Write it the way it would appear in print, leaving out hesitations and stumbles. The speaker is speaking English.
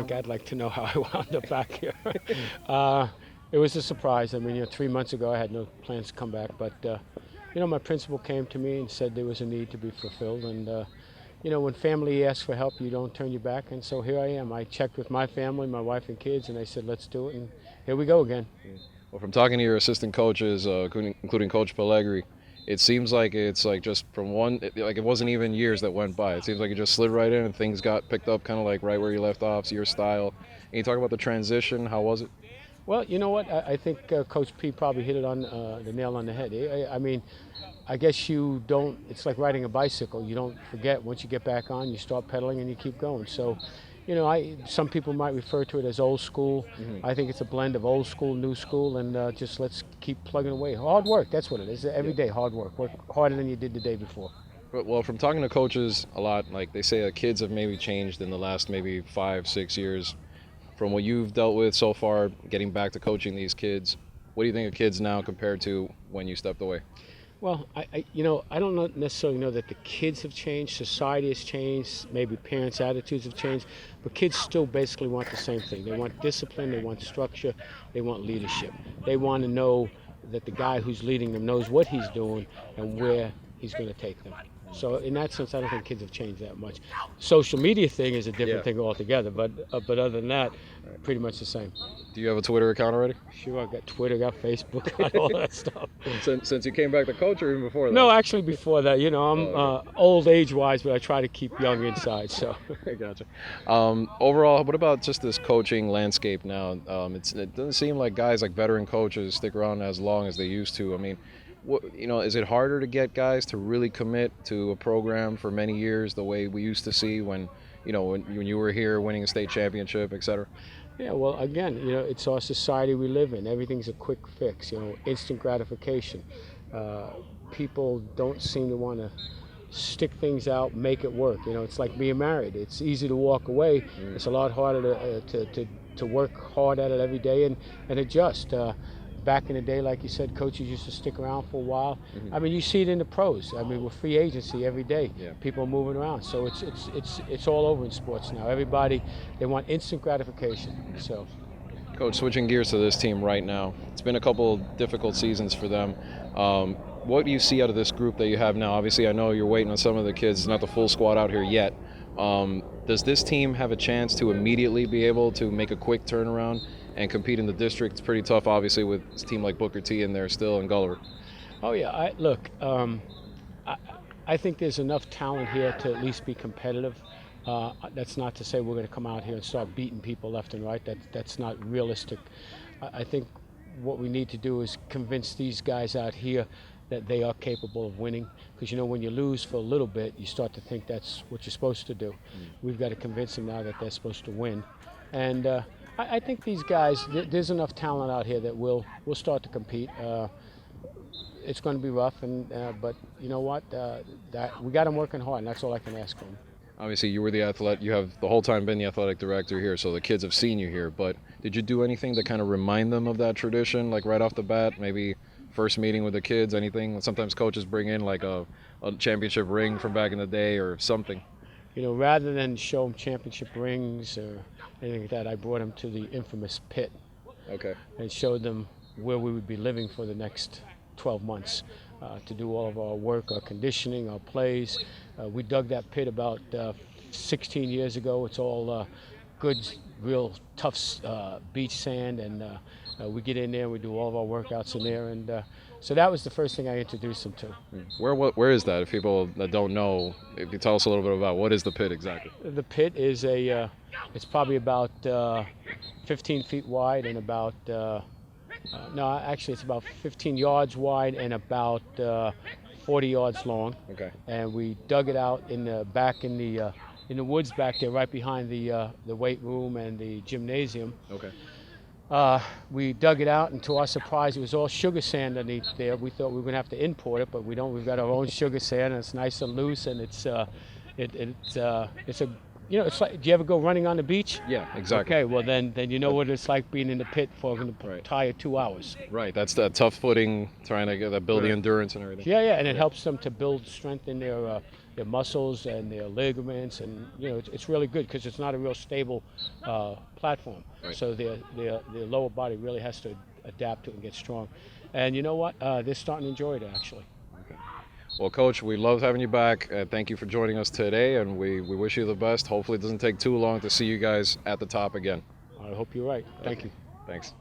think I'd like to know how I wound up back here. It was a surprise. I mean, 3 months ago I had no plans to come back, but my principal came to me and said there was a need to be fulfilled, and when family asks for help, you don't turn your back, and so here I am. I checked with my family, my wife and kids, and they said, let's do it, and here we go again. Well, from talking to your assistant coaches, including Coach Pellegri, it seems like it's like just from it wasn't even years that went by. It seems like you just slid right in and things got picked up kind of like right where you left off, so your style. And you talk about the transition, how was it? Well, you know what? I think Coach P probably hit it on the nail on the head. I mean, I guess you don't, it's like riding a bicycle. You don't forget. Once you get back on, you start pedaling and you keep going. So, some people might refer to it as old school. Mm-hmm. I think it's a blend of old school, new school, and just let's keep plugging away. Hard work, that's what it is. Every day, hard work. Work harder than you did the day before. Well, from talking to coaches a lot, like they say that kids have maybe changed in the last maybe 5-6 years. From what you've dealt with so far, getting back to coaching these kids, what do you think of kids now compared to when you stepped away? Well, I don't necessarily know that the kids have changed, society has changed, maybe parents' attitudes have changed, but kids still basically want the same thing. They want discipline, they want structure, they want leadership. They want to know that the guy who's leading them knows what he's doing and where he's going to take them. So in that sense, I don't think kids have changed that much. Social media thing is a different thing altogether, but other than that, pretty much the same. Do you have a Twitter account already? Sure, I got Twitter, got Facebook, got all that stuff. Since you came back to coach, or even before that? No, actually before that. I'm old age-wise, but I try to keep young inside. So. I gotcha. Overall, what about just this coaching landscape now? It doesn't seem like guys like veteran coaches stick around as long as they used to. I mean, is it harder to get guys to really commit to a program for many years the way we used to see when you were here winning a state championship, et cetera? Yeah, well, again, it's our society we live in. Everything's a quick fix, instant gratification. People don't seem to want to stick things out, make it work. It's like being married. It's easy to walk away. It's a lot harder to work hard at it every day and adjust. Back in the day, like you said, coaches used to stick around for a while. Mm-hmm. I mean, you see it in the pros. I mean, with free agency every day, people are moving around. So it's all over in sports now. Everybody, they want instant gratification. So, Coach, switching gears to this team right now, it's been a couple difficult seasons for them. What do you see out of this group that you have now? Obviously, I know you're waiting on some of the kids, not the full squad out here yet. Does this team have a chance to immediately be able to make a quick turnaround and compete in the district? It's pretty tough, obviously, with a team like Booker T in there still and Gulliver. Oh, yeah. I think there's enough talent here to at least be competitive. That's not to say we're going to come out here and start beating people left and right. That's not realistic. I think what we need to do is convince these guys out here that they are capable of winning. Because, when you lose for a little bit, you start to think that's what you're supposed to do. We've got to convince them now that they're supposed to win. And I think these guys, there's enough talent out here that we'll start to compete. It's going to be rough, but you know what? That we got them working hard, and that's all I can ask for them. Obviously, you were the athlete. You have the whole time been the athletic director here, so the kids have seen you here. But did you do anything to kind of remind them of that tradition, like right off the bat? Maybe first meeting with the kids, anything? Sometimes coaches bring in like a championship ring from back in the day or something. Rather than show them championship rings or anything like that, I brought them to the infamous pit. Okay. And showed them where we would be living for the next 12 months to do all of our work, our conditioning, our plays. We dug that pit about 16 years ago. It's all good, real tough beach sand, and we get in there, we do all of our workouts in there, and so that was the first thing I introduced them to. Where is that? If people that don't know, if you tell us a little bit about what is the pit exactly? The pit is it's probably about 15 feet wide and about, no, actually it's about 15 yards wide and about 40 yards long. Okay. And we dug it out in the woods back there, right behind the weight room and the gymnasium. Okay. We dug it out, and to our surprise, it was all sugar sand underneath there. We thought we were going to have to import it, but we don't. We've got our own sugar sand, and it's nice and loose, and it's it's like. Do you ever go running on the beach? Yeah, exactly. Okay, well then you know what it's like being in the pit for an entire 2 hours. Right, that's that tough footing, trying to build the endurance and everything. Yeah, and it helps them to build strength in their their muscles and their ligaments, and it's really good because it's not a real stable platform. Right. So their lower body really has to adapt to it and get strong. And you know what? They're starting to enjoy it actually. Okay. Well, Coach, we love having you back. Thank you for joining us today, and we wish you the best. Hopefully it doesn't take too long to see you guys at the top again. I hope you're right. Thank you. Thanks.